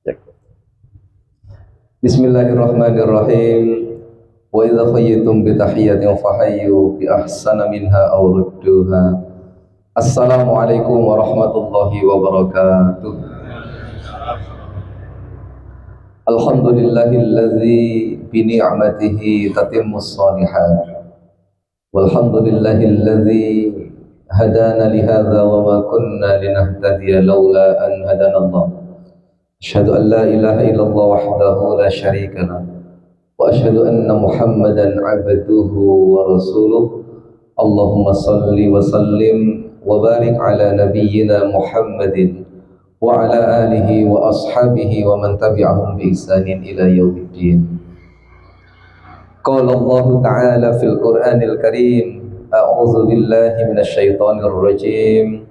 Ya. Bismillahirrahmanirrahim. Wa idza khayyitum bi tahiyyatin fahayyu bi ahsana minha aw rudduha. Assalamualaikum warahmatullahi wabarakatuh. Alhamdulillahilladzi bi ni'matihi tatimmus shalihat. Walhamdulillahilladzi hadana li hadza wa ma kunna linahtadiya laula an hadana Allah. Asyhadu an la ilaha illallah wahdahu la syarika lah wa asyhadu anna Muhammadan abduhu wa rasuluh. Allahumma salli wa sallim wa barik ala nabiyyina Muhammadin wa ala alihi wa ashabihi wa man tabi'ahum bi ihsanin ila yaumiddin. Qala Allah ta'ala fil Qur'anil Karim, a'udzu billahi minasy syaithanir rajim.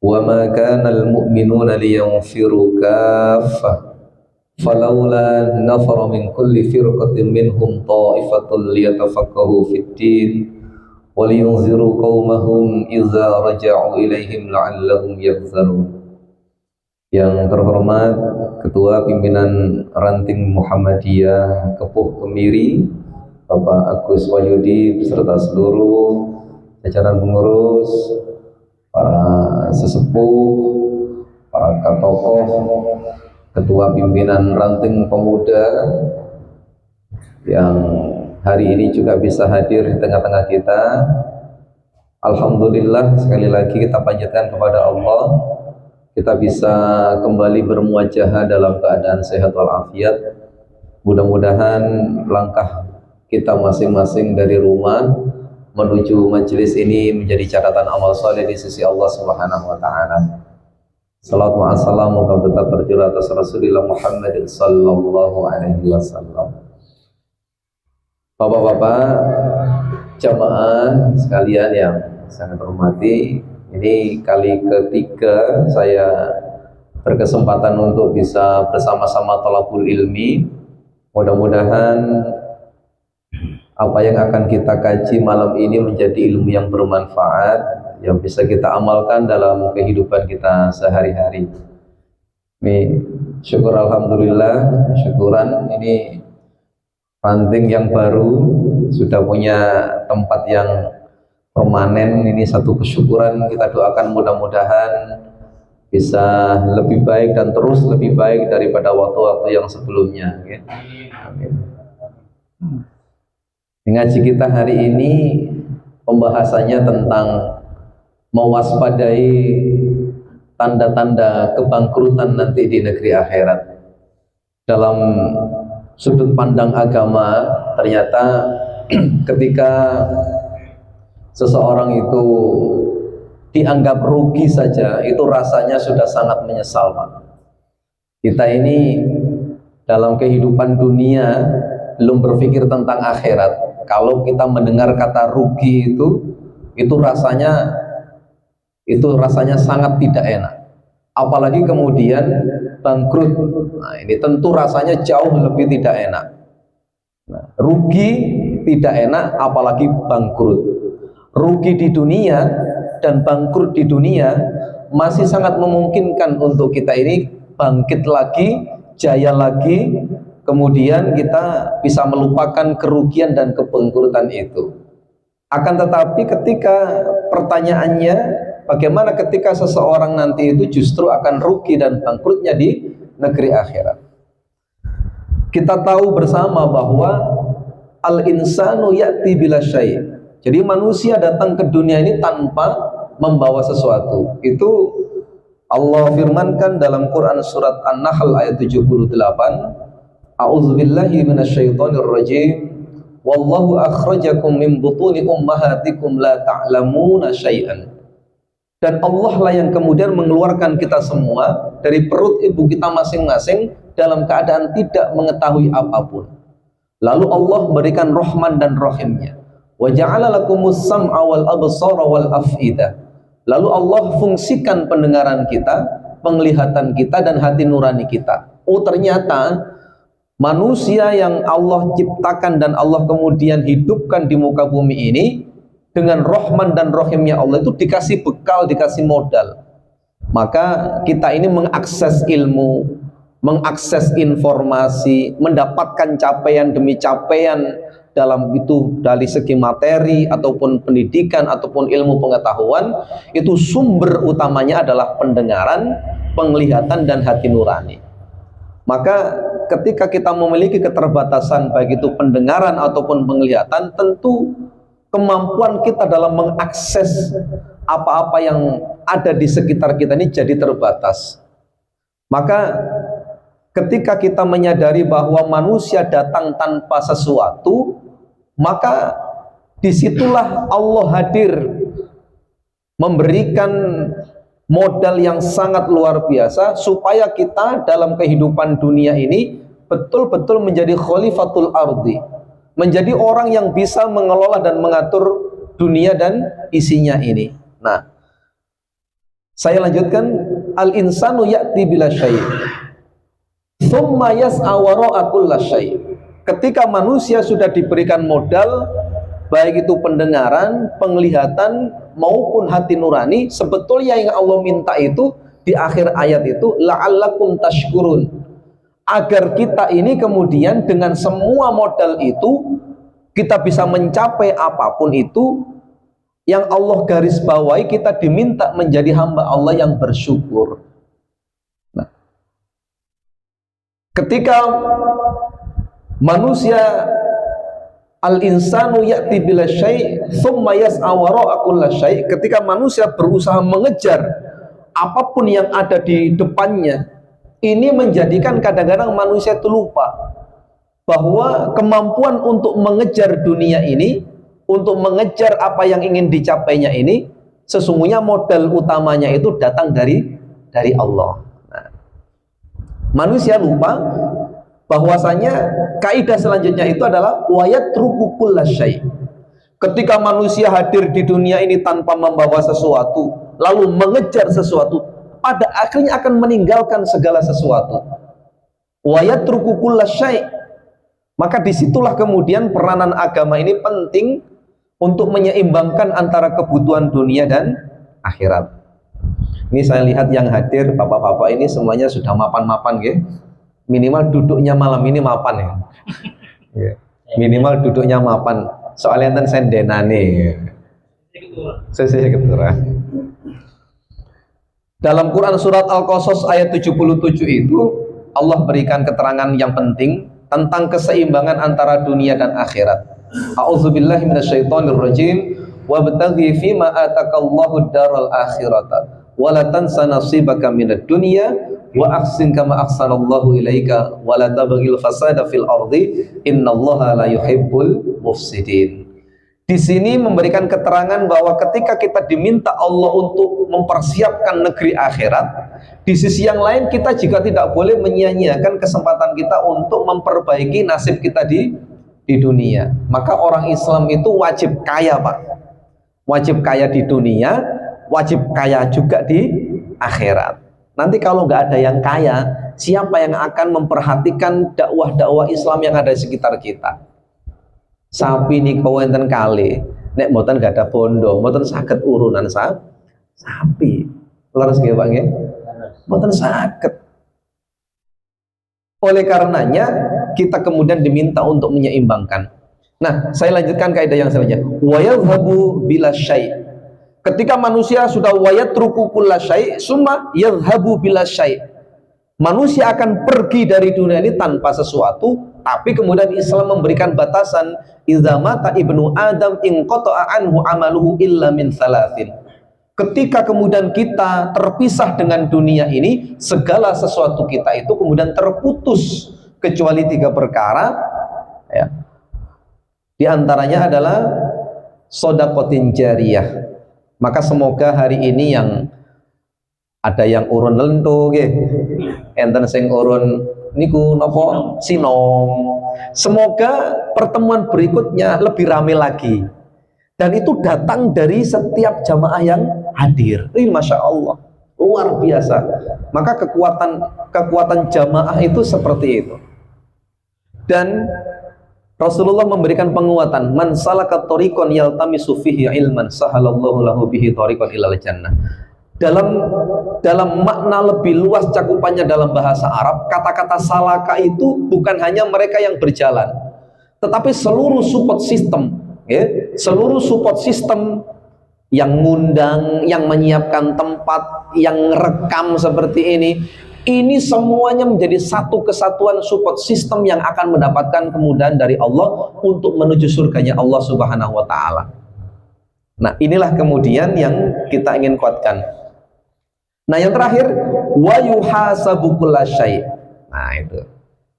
وَمَا كَانَ الْمُؤْمِنُونَ لِيَنْفِرُوا كَافَّةً فَلَوْلَا نَفَرَ مِنْ كُلِّ فِرْقَةٍ مِنْهُمْ طَائِفَةٌ لِيَتَفَقَّهُوا فِي الدِّينِ وَلِيُنْذِرُوا قَوْمَهُمْ إِذَا رَجَعُوا إِلَيْهِمْ لَعَلَّهُمْ يَحْذَرُونَ. Yang terhormat Ketua Pimpinan Ranting Muhammadiyah Kepuh Kemiri, Bapak Agus Wahyudi beserta seluruh jajaran pengurus, para sesepuh, para tokoh, ketua pimpinan ranting pemuda yang hari ini juga bisa hadir di tengah-tengah kita. Alhamdulillah, sekali lagi kita panjatkan kepada Allah, kita bisa kembali bermuajahah dalam keadaan sehat walafiat. Mudah-mudahan langkah kita masing-masing dari rumah menuju majelis ini menjadi catatan amal soleh di sisi Allah Subhanahu wa taala. Salawat wa salam moga tetap tercurah atas Rasulullah Muhammad sallallahu alaihi wasallam. Bapak-bapak, jamaah sekalian yang saya hormati, ini kali ketiga saya berkesempatan untuk bisa bersama-sama thalabul ilmi. Mudah-mudahan apa yang akan kita kaji malam ini menjadi ilmu yang bermanfaat, yang bisa kita amalkan dalam kehidupan kita sehari-hari. Ini syukur alhamdulillah, syukuran ini ranting yang baru sudah punya tempat yang permanen. Ini satu kesyukuran, kita doakan mudah-mudahan bisa lebih baik dan terus lebih baik daripada waktu-waktu yang sebelumnya. Amin. Ngaji kita hari ini pembahasannya tentang mewaspadai tanda-tanda kebangkrutan nanti di negeri akhirat. Dalam sudut pandang agama, ternyata ketika seseorang itu dianggap rugi saja, itu rasanya sudah sangat menyesal, Pak. Kita ini dalam kehidupan dunia belum berpikir tentang akhirat. Kalau kita mendengar kata rugi itu rasanya sangat tidak enak. Apalagi kemudian bangkrut. Nah, ini tentu rasanya jauh lebih tidak enak. Nah, rugi tidak enak, apalagi bangkrut. Rugi di dunia dan bangkrut di dunia masih sangat memungkinkan untuk kita ini bangkit lagi, jaya lagi. Kemudian kita bisa melupakan kerugian dan kebangkrutan itu. Akan tetapi ketika pertanyaannya, bagaimana ketika seseorang nanti itu justru akan rugi dan bangkrutnya di negeri akhirat? Kita tahu bersama bahwa al-insanu ya'ti bila syai'. Jadi manusia datang ke dunia ini tanpa membawa sesuatu. Itu Allah firmankan dalam Quran surat An-Nahl ayat 78. A'udzubillahi minasyaitonir rajim. Wallahu akhrajakum min butuni ummahatikum la ta'lamuna syai'an. Dan Allah lah yang kemudian mengeluarkan kita semua dari perut ibu kita masing-masing dalam keadaan tidak mengetahui apapun. Lalu Allah memberikan rahman dan rahimnya. Wa ja'ala lakumus sam'a wal absara wal af'idah. Lalu Allah fungsikan pendengaran kita, penglihatan kita dan hati nurani kita. Oh, ternyata manusia yang Allah ciptakan dan Allah kemudian hidupkan di muka bumi ini dengan rahman dan rahimnya Allah itu dikasih bekal, dikasih modal. Maka kita ini mengakses ilmu, mengakses informasi, mendapatkan capaian demi capaian dalam itu dari segi materi ataupun pendidikan ataupun ilmu pengetahuan, itu sumber utamanya adalah pendengaran, penglihatan dan hati nurani. Maka ketika kita memiliki keterbatasan baik itu pendengaran ataupun penglihatan, tentu kemampuan kita dalam mengakses apa-apa yang ada di sekitar kita ini jadi terbatas. Maka ketika kita menyadari bahwa manusia datang tanpa sesuatu, maka disitulah Allah hadir memberikan modal yang sangat luar biasa supaya kita dalam kehidupan dunia ini betul-betul menjadi khalifatul ardi, menjadi orang yang bisa mengelola dan mengatur dunia dan isinya ini. Nah, saya lanjutkan, al-insanu ya'ti bila syai' thumma yas'a wara'a kulla syai'. Ketika manusia sudah diberikan modal baik itu pendengaran, penglihatan maupun hati nurani, sebetulnya yang Allah minta itu di akhir ayat itu la'allakum tashkurun, agar kita ini kemudian dengan semua modal itu kita bisa mencapai apapun itu. Yang Allah garis bawahi, kita diminta menjadi hamba Allah yang bersyukur. Nah, ketika manusia al-insanu ya'ti bila syai' thumma yas'a wara'a kulla syai', ketika manusia berusaha mengejar apapun yang ada di depannya, ini menjadikan kadang-kadang manusia itu lupa bahwa kemampuan untuk mengejar dunia ini, untuk mengejar apa yang ingin dicapainya ini, sesungguhnya modal utamanya itu datang dari Allah. Nah, manusia lupa bahwasanya kaidah selanjutnya itu adalah wayatruku kulla syai'. Ketika manusia hadir di dunia ini tanpa membawa sesuatu, lalu mengejar sesuatu, pada akhirnya akan meninggalkan segala sesuatu. Wayatruku kulla syai'. Maka disitulah kemudian peranan agama ini penting untuk menyeimbangkan antara kebutuhan dunia dan akhirat. Ini saya lihat yang hadir bapak-bapak ini semuanya sudah mapan-mapan ya. Minimal duduknya malam ini mapan ya. Minimal duduknya mapan. Soalnya enten sendenane. Saya ketura. Dalam Quran surat Al-Qasas ayat 77 itu Allah berikan keterangan yang penting tentang keseimbangan antara dunia dan akhirat. A'udzubillahi minasyaitonirrajim. Wabtaghi fima atakallahu daral akhirata wa la tansa nasibaka minad dunya wa ahsin kama ahsanallahu ilaika wa la tabghil fasada fil ardi innallaha la yuhibbul mufsidin. Di sini memberikan keterangan bahwa ketika kita diminta Allah untuk mempersiapkan negeri akhirat, di sisi yang lain kita juga tidak boleh menyia-nyiakan kesempatan kita untuk memperbaiki nasib kita di dunia. Maka orang Islam itu wajib kaya, Pak. Wajib kaya di dunia, wajib kaya juga di akhirat. Nanti kalau nggak ada yang kaya, siapa yang akan memperhatikan dakwah-dakwah Islam yang ada di sekitar kita? Sapi nih kau enten kali, nek mboten gak ada bondo, mboten saged urunan sapi. Leres nggih Pak nggih? Mboten saged. Oleh karenanya kita kemudian diminta untuk menyeimbangkan. Nah, saya lanjutkan kaidah yang selanjutnya. Wa yadhhabu bila syai'. Ketika manusia sudah wayatruku kulla syai', summa yadhhabu bila syai'. Manusia akan pergi dari dunia ini tanpa sesuatu, tapi kemudian Islam memberikan batasan, idza mata ibnu adam inqata'a anhu amaluhu illa min thalathin. Ketika kemudian kita terpisah dengan dunia ini, segala sesuatu kita itu kemudian terputus kecuali 3 perkara ya. Di antaranya adalah shadaqatin jariyah. Maka semoga hari ini yang ada yang urun lento nggih, enten sing urun niku napa sinom. Semoga pertemuan berikutnya lebih ramai lagi. Dan itu datang dari setiap jamaah yang hadir. Ini Masya Allah, luar biasa. Maka kekuatan jamaah itu seperti itu. Dan Rasulullah memberikan penguatan, man salaka thariqan yaltamisu fihi ilman sahalallahu lahu bihi thariqan ilal jannah. dalam makna lebih luas cakupannya dalam bahasa Arab, kata-kata salaka itu bukan hanya mereka yang berjalan, tetapi seluruh support system, ya, seluruh support system yang ngundang, yang menyiapkan tempat, yang rekam seperti ini semuanya menjadi satu kesatuan support system yang akan mendapatkan kemudahan dari Allah untuk menuju surganya Allah Subhanahu wa Ta'ala. Nah, inilah kemudian yang kita ingin kuatkan. Nah, yang terakhir, wa yuhasabu kulla syai'. Nah, itu.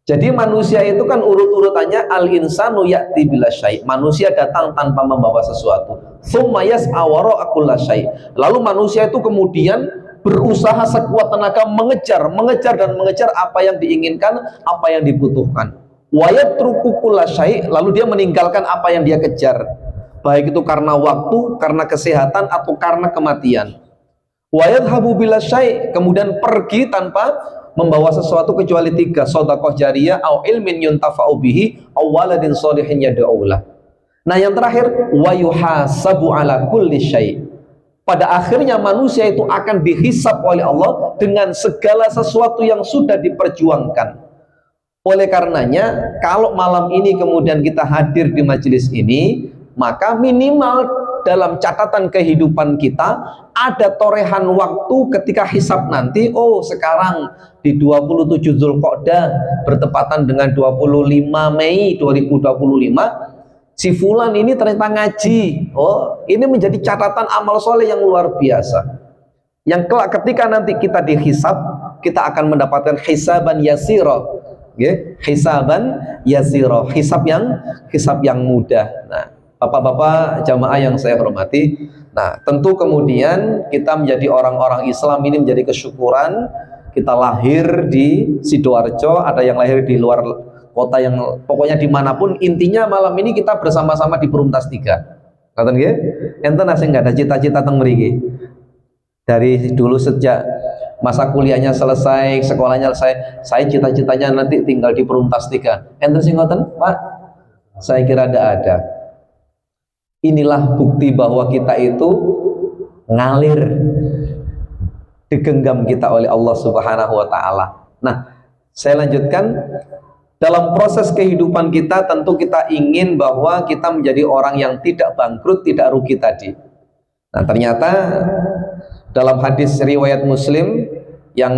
Jadi manusia itu kan urut-urutannya al-insanu ya'ti bila syai'. Manusia datang tanpa membawa sesuatu. Tsumma yas'a wara'a kulla syai'. Lalu manusia itu kemudian berusaha sekuat tenaga mengejar dan mengejar apa yang diinginkan, apa yang dibutuhkan. Wa yatruku kulla syai', lalu dia meninggalkan apa yang dia kejar. Baik itu karena waktu, karena kesehatan, atau karena kematian. Wa yadhhabu bila syai', kemudian pergi tanpa membawa sesuatu kecuali 3, sedekah jariyah, au ilmin yuntafa'u bihi, au waladin sholihin yad'u lah. Nah, yang terakhir, wa yuhasabu ala kulli syai'. Pada akhirnya manusia itu akan dihisab oleh Allah dengan segala sesuatu yang sudah diperjuangkan. Oleh karenanya, kalau malam ini kemudian kita hadir di majelis ini, maka minimal dalam catatan kehidupan kita ada torehan waktu ketika hisab nanti. Oh, sekarang di 27 Zulqa'dah bertepatan dengan 25 Mei 2025 si fulan ini ternyata ngaji. Oh, ini menjadi catatan amal soleh yang luar biasa, yang kelak ketika nanti kita dihisab, kita akan mendapatkan hisaban yasiro, hisaban yasiro, hisab yang mudah. Nah, Bapak-bapak jamaah yang saya hormati, nah tentu kemudian kita menjadi orang-orang Islam ini menjadi kesyukuran. Kita lahir di Sidoarjo, ada yang lahir di luar kota, yang pokoknya dimanapun, intinya malam ini kita bersama-sama di Perumtas 3. Kata nggih, enten asing nggak ada cita-cita teng mriki. Dari dulu sejak masa kuliahnya selesai, sekolahnya selesai, saya cita-citanya nanti tinggal di Perumtas 3. Enten sing ngoten, Pak? Saya kira ada. Inilah bukti bahwa kita itu ngalir, digenggam kita oleh Allah Subhanahu wa Ta'ala. Nah, saya lanjutkan. Dalam proses kehidupan kita, tentu kita ingin bahwa kita menjadi orang yang tidak bangkrut, tidak rugi tadi. Nah, ternyata dalam hadis riwayat Muslim yang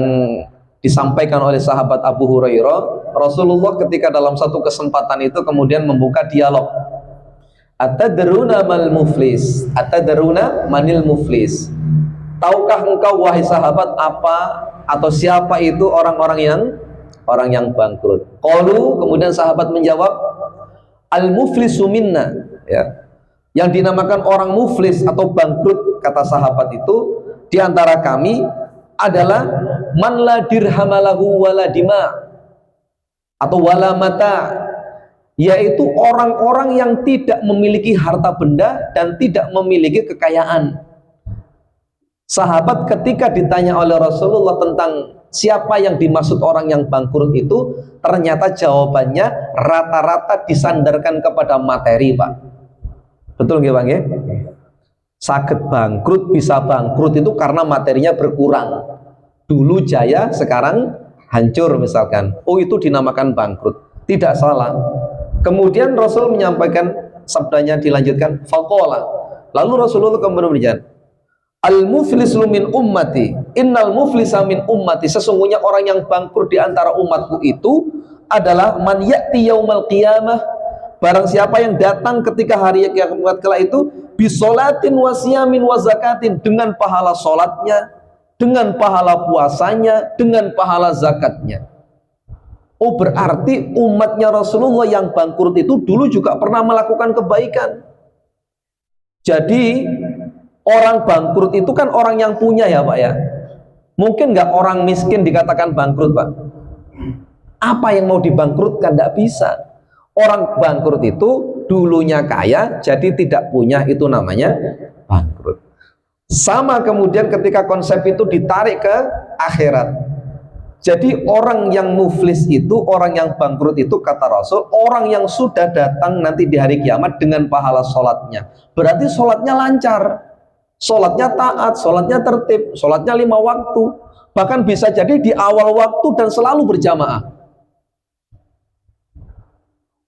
disampaikan oleh sahabat Abu Hurairah, Rasulullah ketika dalam satu kesempatan itu kemudian membuka dialog. Atadruna mal muflis, atadruna manil muflis. Tahukah engkau wahai sahabat apa atau siapa itu orang yang bangkrut? Qalu, kemudian sahabat menjawab, al muflisu minna, ya. Yang dinamakan orang muflis atau bangkrut, kata sahabat itu, di antara kami adalah man la dirhamalahu wala dima, atau wala mata, yaitu orang-orang yang tidak memiliki harta benda dan tidak memiliki kekayaan. Sahabat ketika ditanya oleh Rasulullah tentang siapa yang dimaksud orang yang bangkrut itu, ternyata jawabannya rata-rata disandarkan kepada materi, Pak. Betul nggih, Bang? Saged bangkrut, bisa bangkrut itu karena materinya berkurang. Dulu jaya, sekarang hancur misalkan. Oh, itu dinamakan bangkrut. Tidak salah. Kemudian Rasul menyampaikan sabdanya, dilanjutkan, faqala. Lalu Rasulullah kemudian berbicara, al-muflisu min ummati, innal muflisa min ummati, sesungguhnya orang yang bangkrut di antara umatku itu adalah man ya'ti yaumal qiyamah, barang siapa yang datang ketika hari kiamat kelak itu, bisolatin wasiyamin wazakatin, dengan pahala solatnya, dengan pahala puasanya, dengan pahala zakatnya. Oh, berarti umatnya Rasulullah yang bangkrut itu dulu juga pernah melakukan kebaikan. Jadi orang bangkrut itu kan orang yang punya, ya Pak, ya. Mungkin nggak orang miskin dikatakan bangkrut, Pak. Apa yang mau dibangkrutkan? Nggak bisa. Orang bangkrut itu dulunya kaya, jadi tidak punya, itu namanya bangkrut. Sama kemudian ketika konsep itu ditarik ke akhirat. Jadi orang yang muflis itu, orang yang bangkrut itu, kata Rasul, orang yang sudah datang nanti di hari kiamat dengan pahala sholatnya. Berarti sholatnya lancar. sholatnya taat, sholatnya tertib, sholatnya 5 waktu, bahkan bisa jadi di awal waktu dan selalu berjamaah.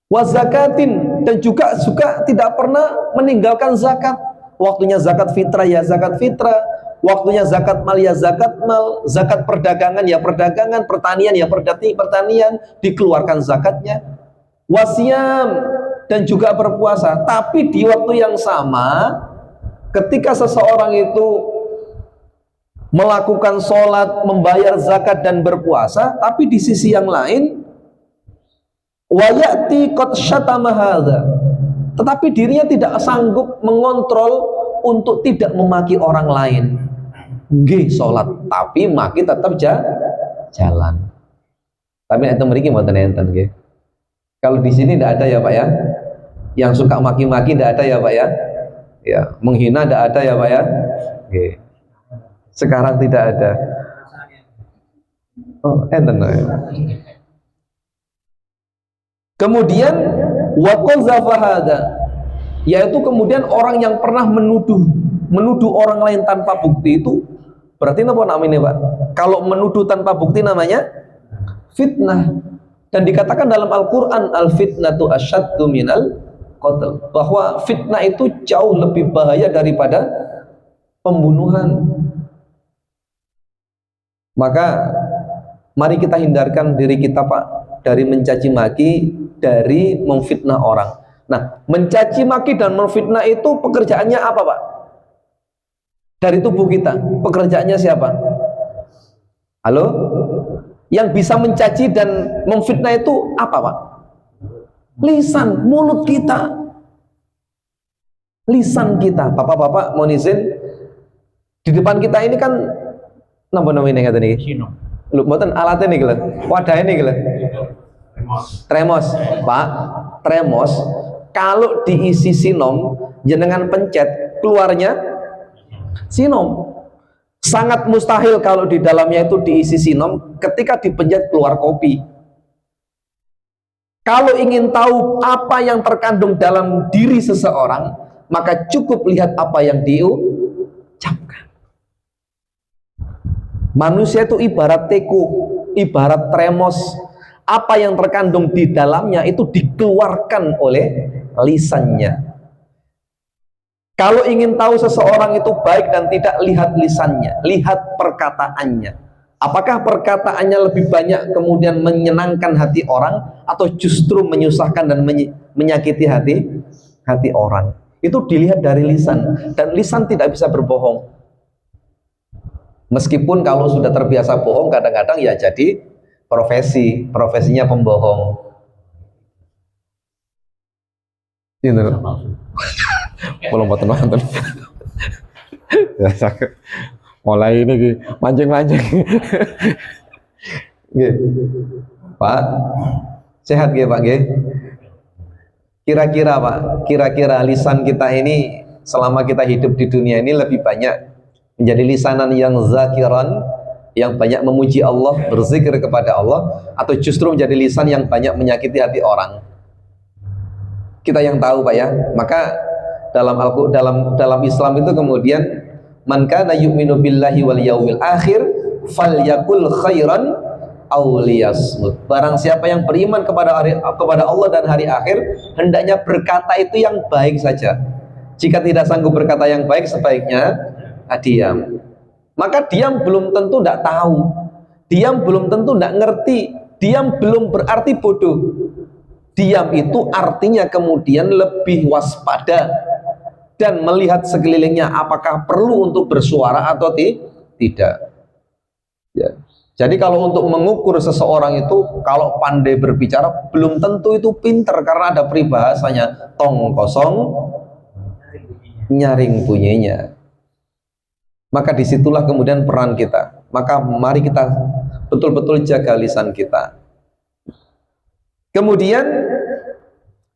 Wa zakatin, dan juga tidak pernah meninggalkan zakat. Waktunya zakat fitrah ya zakat fitrah, waktunya zakat mal ya zakat mal, zakat perdagangan ya perdagangan, pertanian ya pertanian, dikeluarkan zakatnya. Wasiam, dan juga berpuasa. Tapi di waktu yang sama, ketika seseorang itu melakukan sholat, membayar zakat dan berpuasa, tapi di sisi yang lain wayati qad syatama hadza, tetapi dirinya tidak sanggup mengontrol untuk tidak memaki orang lain. Nggih sholat tapi maki tetap jalan. Tapi enten mriki mboten enten nggih. Kalau di sini tidak ada ya Pak ya. Yang suka maki-maki tidak ada ya Pak ya. Ya, menghina tidak ada ya Pak ya. Nggih. Sekarang tidak ada. Oh, enten ya. Kemudian wa qazafa hadza, yaitu kemudian orang yang pernah menuduh orang lain tanpa bukti, itu berarti apa namanya Pak? Kalau menuduh tanpa bukti namanya fitnah. Dan dikatakan dalam Al-Qur'an al-fitnatu asyaddu minal qatl, bahwa fitnah itu jauh lebih bahaya daripada pembunuhan. Maka mari kita hindarkan diri kita Pak dari mencaci maki, dari memfitnah orang. Nah, mencaci maki dan memfitnah itu pekerjaannya apa Pak? Dari tubuh kita, pekerjaannya siapa? Halo? Yang bisa mencaci dan memfitnah itu apa Pak? Lisan, mulut kita. Lisan kita. Bapak-bapak mohon izin, di depan kita ini kan napa namanya kata niki? Lho mboten alatnya nih, wadahnya nih, tremos, Pak. Tremos kalau diisi sinom, jenengan pencet, keluarnya sinom. Sangat mustahil kalau di dalamnya itu diisi sinom, ketika dipencet keluar kopi. Kalau ingin tahu apa yang terkandung dalam diri seseorang, maka cukup lihat apa yang diucapkan. Manusia itu ibarat teko, ibarat tremos. Apa yang terkandung di dalamnya itu dikeluarkan oleh lisannya. Kalau ingin tahu seseorang itu baik dan tidak, lihat lisannya, lihat perkataannya. Apakah perkataannya lebih banyak kemudian menyenangkan hati orang, atau justru menyusahkan dan menyakiti hati orang? Itu dilihat dari lisan, dan lisan tidak bisa berbohong. Meskipun kalau sudah terbiasa bohong, kadang-kadang ya jadi profesinya pembohong. Ini belum boten wonten. Ya mulai ini mancing-mancing. Nggih. Pak, sehat nggih Pak nggih? Kira-kira Pak, kira-kira lisan kita ini selama kita hidup di dunia ini lebih banyak menjadi lisanan yang zakiran, yang banyak memuji Allah, berzikir kepada Allah, atau justru menjadi lisan yang banyak menyakiti hati orang? Kita yang tahu Pak ya. Maka dalam Islam itu kemudian, man kana yu'minu billahi wal yaumil akhir falyakul khairan aw liyasmut. Barang siapa yang beriman kepada Allah dan hari akhir, hendaknya berkata itu yang baik saja. Jika tidak sanggup berkata yang baik, sebaiknya diam. Maka diam belum tentu tidak tahu, diam belum tentu tidak ngerti, diam belum berarti bodoh. Diam itu artinya kemudian lebih waspada dan melihat sekelilingnya apakah perlu untuk bersuara atau tidak. Ya. Jadi kalau untuk mengukur seseorang itu, kalau pandai berbicara belum tentu itu pinter, karena ada peribahasanya, tong kosong nyaring bunyinya. Maka disitulah kemudian peran kita. Maka mari kita betul-betul jaga lisan kita. Kemudian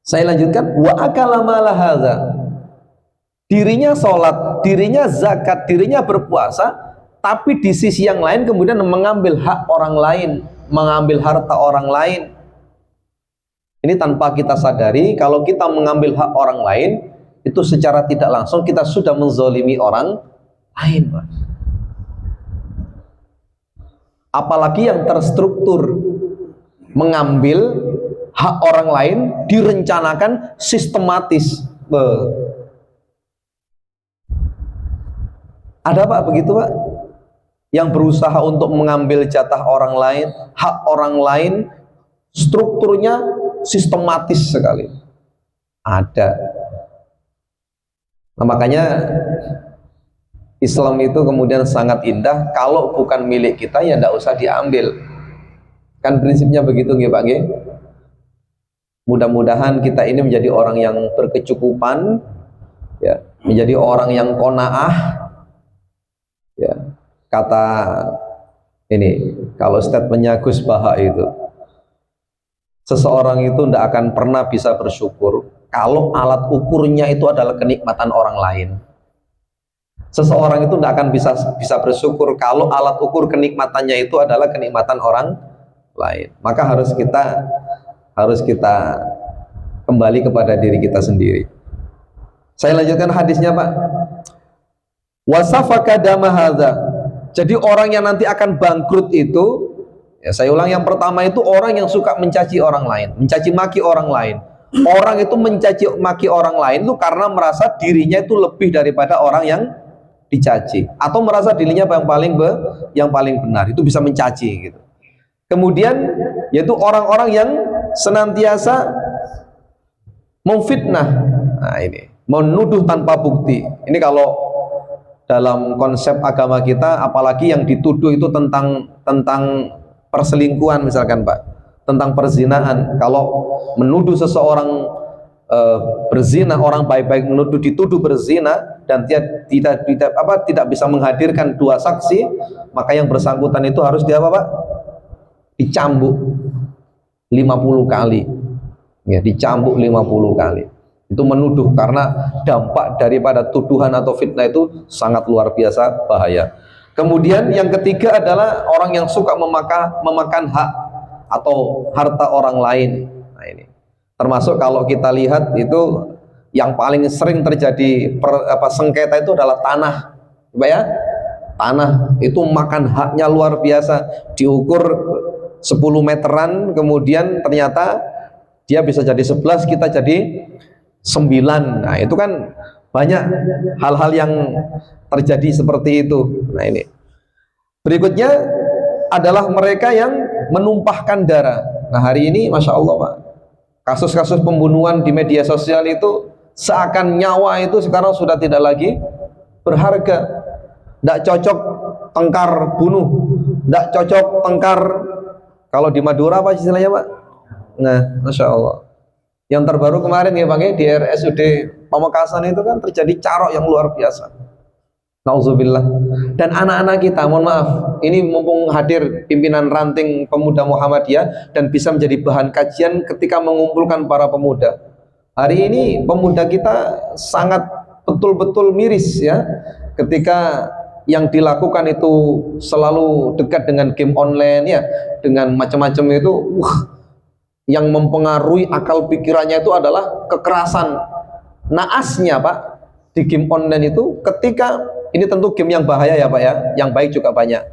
saya lanjutkan, wa akala mala hadza. Dirinya sholat, dirinya zakat, dirinya berpuasa, tapi di sisi yang lain kemudian mengambil hak orang lain, mengambil harta orang lain. Ini tanpa kita sadari, kalau kita mengambil hak orang lain, itu secara tidak langsung kita sudah menzolimi orang lain, Pak. Apalagi yang terstruktur, mengambil hak orang lain, direncanakan sistematis. Ada Pak begitu Pak? Yang berusaha untuk mengambil jatah orang lain, hak orang lain, strukturnya sistematis sekali. Ada. Nah, makanya Islam itu kemudian sangat indah. Kalau bukan milik kita ya tidak usah diambil. Kan prinsipnya begitu nggih Pak nggih. Mudah-mudahan kita ini menjadi orang yang berkecukupan, ya, menjadi orang yang qanaah. Ya, kata ini, kalau statementnya Gus Baha itu, seseorang itu tidak akan pernah bisa bersyukur kalau alat ukurnya itu adalah kenikmatan orang lain. Seseorang itu tidak akan bisa bersyukur kalau alat ukur kenikmatannya itu adalah kenikmatan orang lain. Maka harus kita kembali kepada diri kita sendiri. Saya lanjutkan hadisnya Pak. Wasafaka dama hadza. Jadi orang yang nanti akan bangkrut itu, ya saya ulang, yang pertama itu orang yang suka mencaci orang lain, mencaci maki orang lain. Orang itu mencaci maki orang lain itu karena merasa dirinya itu lebih daripada orang yang dicaci, atau merasa dirinya yang paling benar, itu bisa mencaci gitu. Kemudian yaitu orang-orang yang senantiasa memfitnah. Nah ini, menuduh tanpa bukti. Ini kalau dalam konsep agama kita, apalagi yang dituduh itu tentang perselingkuhan misalkan Pak, tentang perzinahan. Kalau menuduh seseorang berzina, orang baik-baik dituduh berzina dan tidak bisa menghadirkan dua saksi, maka yang bersangkutan itu harus Pak? Dicambuk 50 kali. Ya, dicambuk 50 kali. Itu menuduh, karena dampak daripada tuduhan atau fitnah itu sangat luar biasa bahaya. Kemudian yang ketiga adalah orang yang suka memakan hak atau harta orang lain. Nah ini termasuk kalau kita lihat itu yang paling sering terjadi sengketa itu adalah tanah, Pak ya. Tanah itu makan haknya luar biasa, diukur 10 meteran, kemudian ternyata dia bisa jadi 11, kita jadi 9. Nah itu kan banyak hal-hal yang terjadi seperti itu. Nah ini berikutnya adalah mereka yang menumpahkan darah. Nah hari ini Masya Allah Pak, kasus-kasus pembunuhan di media sosial itu seakan nyawa itu sekarang sudah tidak lagi berharga. Tidak cocok tengkar bunuh, tidak cocok tengkar, kalau di Madura apa istilahnya Pak? Nah Masya Allah, yang terbaru kemarin ya Pak, di RSUD Pamekasan itu kan terjadi carok yang luar biasa. Nauzubillah. Dan anak-anak kita, mohon maaf, ini mumpung hadir pimpinan ranting pemuda Muhammadiyah dan bisa menjadi bahan kajian ketika mengumpulkan para pemuda. Hari ini pemuda kita sangat betul-betul miris ya, ketika yang dilakukan itu selalu dekat dengan game online ya, dengan macam-macam itu, yang mempengaruhi akal pikirannya itu adalah kekerasan. Naasnya Pak, di game online itu ketika, ini tentu game yang bahaya ya Pak ya, yang baik juga banyak.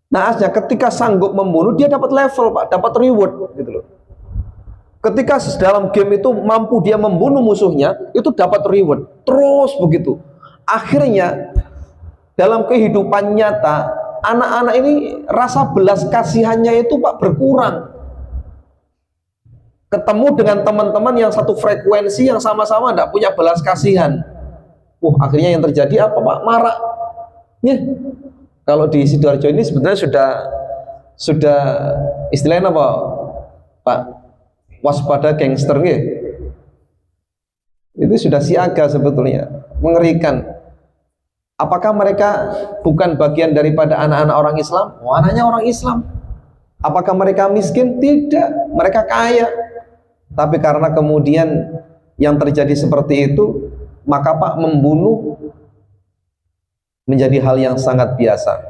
Naasnya ketika sanggup membunuh, dia dapat level Pak, dapat reward gitu loh. Ketika dalam game itu mampu dia membunuh musuhnya, itu dapat reward. Terus begitu. Akhirnya dalam kehidupan nyata, anak-anak ini rasa belas kasihannya itu Pak berkurang. Ketemu dengan teman-teman yang satu frekuensi, yang sama-sama tidak punya belas kasihan. Akhirnya yang terjadi apa Pak? Marak. Ya. Kalau di Sidoarjo ini sebenarnya sudah istilahnya apa Pak? Waspada gangster ya. Itu sudah siaga sebetulnya, mengerikan. Apakah mereka bukan bagian daripada anak-anak orang Islam? Anaknya orang Islam. Apakah mereka miskin? Tidak, mereka kaya. Tapi karena kemudian yang terjadi seperti itu, maka Pak, membunuh menjadi hal yang sangat biasa.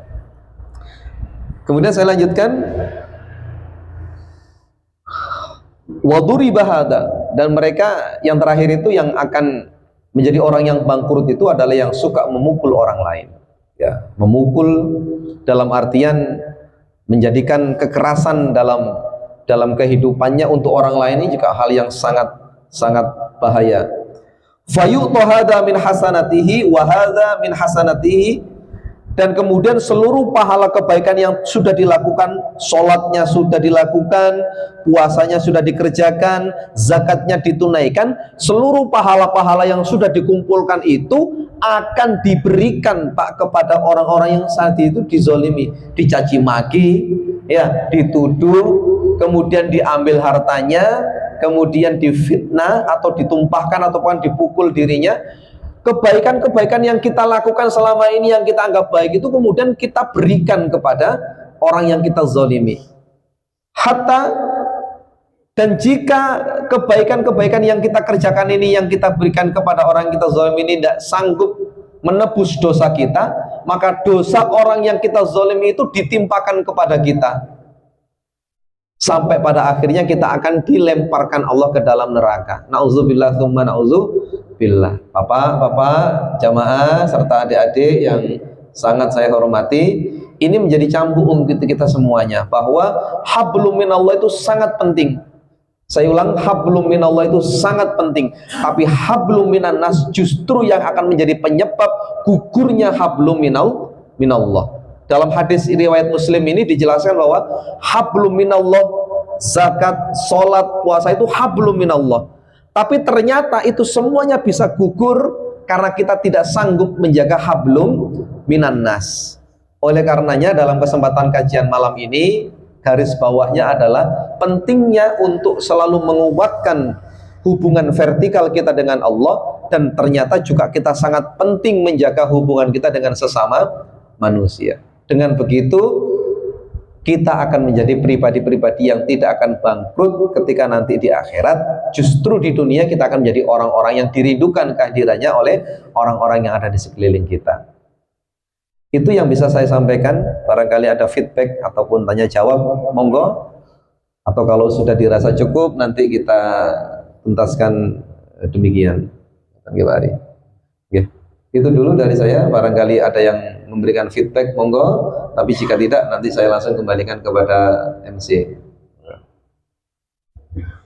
Kemudian saya lanjutkan, waduri bahada, dan mereka yang terakhir itu yang akan Menjadi orang yang bangkrut itu adalah yang suka memukul orang lain. Ya, memukul dalam artian menjadikan kekerasan dalam kehidupannya untuk orang lain ini juga hal yang sangat sangat bahaya. Fayu'ta hadza min hasanatihi wa hadza min hasanatihi, dan kemudian seluruh pahala kebaikan yang sudah dilakukan, sholatnya sudah dilakukan, puasanya sudah dikerjakan, zakatnya ditunaikan, seluruh pahala-pahala yang sudah dikumpulkan itu akan diberikan Pak kepada orang-orang yang saat itu dizolimi, dicaci maki, ya, dituduh, kemudian diambil hartanya, kemudian difitnah atau ditumpahkan ataupun dipukul dirinya. Kebaikan-kebaikan yang kita lakukan selama ini yang kita anggap baik itu kemudian kita berikan kepada orang yang kita zalimi. Hatta, dan jika kebaikan-kebaikan yang kita kerjakan ini yang kita berikan kepada orang yang kita zalimi ini tidak sanggup menebus dosa kita, maka dosa orang yang kita zalimi itu ditimpakan kepada kita. Sampai pada akhirnya kita akan dilemparkan Allah ke dalam neraka. Nauzubillah tsumma nauzubillah. Bapak-bapak, jamaah serta adik-adik yang sangat saya hormati, ini menjadi cambuk untuk kita semuanya bahwa hablum minallah itu sangat penting. Saya ulang, hablum minallah itu sangat penting. Tapi hablum minan nas justru yang akan menjadi penyebab gugurnya hablum minallah. Dalam hadis riwayat Muslim ini dijelaskan bahwa hablum minallah, zakat, sholat, puasa itu hablum minallah. Tapi ternyata itu semuanya bisa gugur karena kita tidak sanggup menjaga hablum minan nas. Oleh karenanya dalam kesempatan kajian malam ini, garis bawahnya adalah pentingnya untuk selalu menguatkan hubungan vertikal kita dengan Allah, dan ternyata juga kita sangat penting menjaga hubungan kita dengan sesama manusia. Dengan begitu kita akan menjadi pribadi-pribadi yang tidak akan bangkrut ketika nanti di akhirat. Justru di dunia kita akan menjadi orang-orang yang dirindukan kehadirannya oleh orang-orang yang ada di sekeliling kita. Itu yang bisa saya sampaikan. Barangkali ada feedback ataupun tanya jawab, monggo. Atau kalau sudah dirasa cukup, nanti kita tuntaskan demikian. Itu dulu dari saya. Barangkali ada yang memberikan feedback, monggo. Tapi jika tidak, nanti saya langsung kembalikan kepada MC.